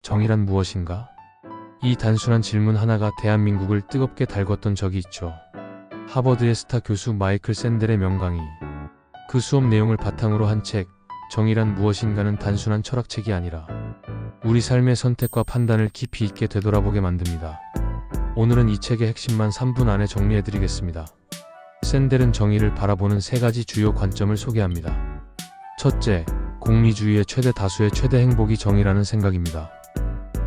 정의란 무엇인가? 이 단순한 질문 하나가 대한민국을 뜨겁게 달궜던 적이 있죠. 하버드의 스타 교수 마이클 샌델의 명강의. 그 수업 내용을 바탕으로 한 책, 정의란 무엇인가는 단순한 철학책이 아니라 우리 삶의 선택과 판단을 깊이 있게 되돌아보게 만듭니다. 오늘은 이 책의 핵심만 3분 안에 정리해드리겠습니다. 샌델은 정의를 바라보는 3가지 주요 관점을 소개합니다. 첫째, 공리주의의 최대 다수의 최대 행복이 정의라는 생각입니다.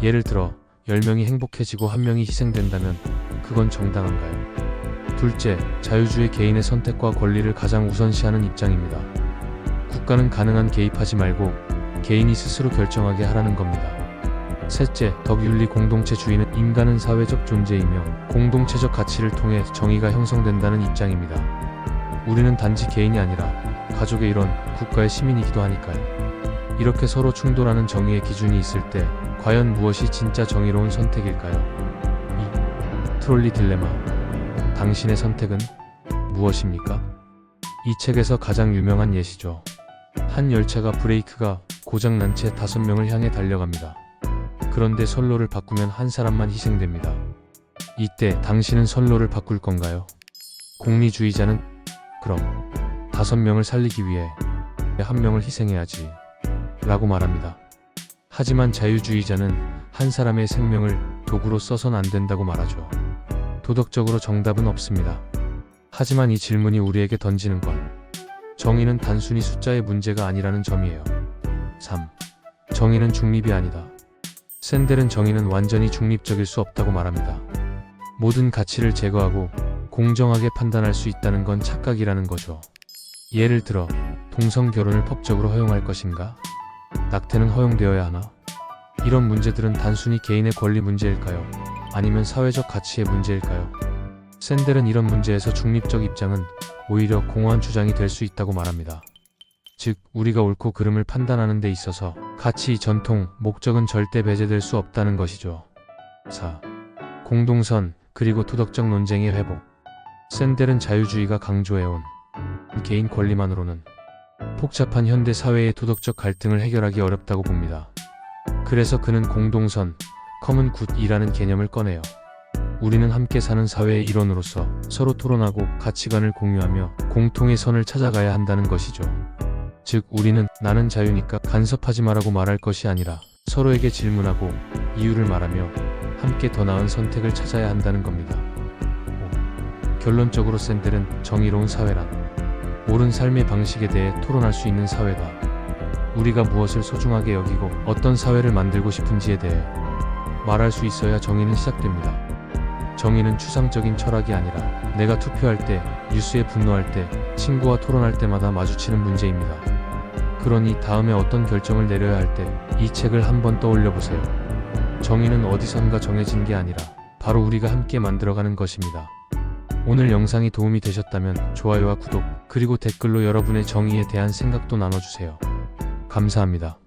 예를 들어 10명이 행복해지고 1명이 희생된다면 그건 정당한가요? 둘째, 자유주의 개인의 선택과 권리를 가장 우선시하는 입장입니다. 국가는 가능한 개입하지 말고 개인이 스스로 결정하게 하라는 겁니다. 셋째, 덕윤리 공동체주의는 인간은 사회적 존재이며 공동체적 가치를 통해 정의가 형성된다는 입장입니다. 우리는 단지 개인이 아니라 가족의 일원, 국가의 시민이기도 하니까요. 이렇게 서로 충돌하는 정의의 기준이 있을 때 과연 무엇이 진짜 정의로운 선택일까요? 2. 트롤리 딜레마. 당신의 선택은 무엇입니까? 이 책에서 가장 유명한 예시죠. 한 열차가 브레이크가 고장난 채 5명을 향해 달려갑니다. 그런데 선로를 바꾸면 한 사람만 희생됩니다. 이때 당신은 선로를 바꿀 건가요? 공리주의자는 그럼 5명을 살리기 위해 1명을 희생해야지 라고 말합니다. 하지만 자유주의자는 한 사람의 생명을 도구로 써선 안 된다고 말하죠. 도덕적으로 정답은 없습니다. 하지만 이 질문이 우리에게 던지는 건 정의는 단순히 숫자의 문제가 아니라는 점이에요. 3. 정의는 중립이 아니다. 샌델은 정의는 완전히 중립적일 수 없다고 말합니다. 모든 가치를 제거하고 공정하게 판단할 수 있다는 건 착각이라는 거죠. 예를 들어 동성 결혼을 법적으로 허용할 것인가? 낙태는 허용되어야 하나? 이런 문제들은 단순히 개인의 권리 문제일까요? 아니면 사회적 가치의 문제일까요? 샌델은 이런 문제에서 중립적 입장은 오히려 공허한 주장이 될 수 있다고 말합니다. 즉, 우리가 옳고 그름을 판단하는 데 있어서 가치, 전통, 목적은 절대 배제될 수 없다는 것이죠. 4. 공동선, 그리고 도덕적 논쟁의 회복. 샌델은 자유주의가 강조해온 개인 권리만으로는 복잡한 현대 사회의 도덕적 갈등을 해결하기 어렵다고 봅니다. 그래서 그는 공동선, 커먼 굿이라는 개념을 꺼내요. 우리는 함께 사는 사회의 일원으로서 서로 토론하고 가치관을 공유하며 공통의 선을 찾아가야 한다는 것이죠. 즉, 우리는 나는 자유니까 간섭하지 마라고 말할 것이 아니라 서로에게 질문하고 이유를 말하며 함께 더 나은 선택을 찾아야 한다는 겁니다. 5. 결론적으로 샌델은 정의로운 사회란 옳은 삶의 방식에 대해 토론할 수 있는 사회다. 우리가 무엇을 소중하게 여기고 어떤 사회를 만들고 싶은지에 대해 말할 수 있어야 정의는 시작됩니다. 정의는 추상적인 철학이 아니라 내가 투표할 때, 뉴스에 분노할 때, 친구와 토론할 때마다 마주치는 문제입니다. 그러니 다음에 어떤 결정을 내려야 할 때 이 책을 한번 떠올려 보세요. 정의는 어디선가 정해진 게 아니라 바로 우리가 함께 만들어가는 것입니다. 오늘 영상이 도움이 되셨다면 좋아요와 구독, 그리고 댓글로 여러분의 정의에 대한 생각도 나눠주세요. 감사합니다.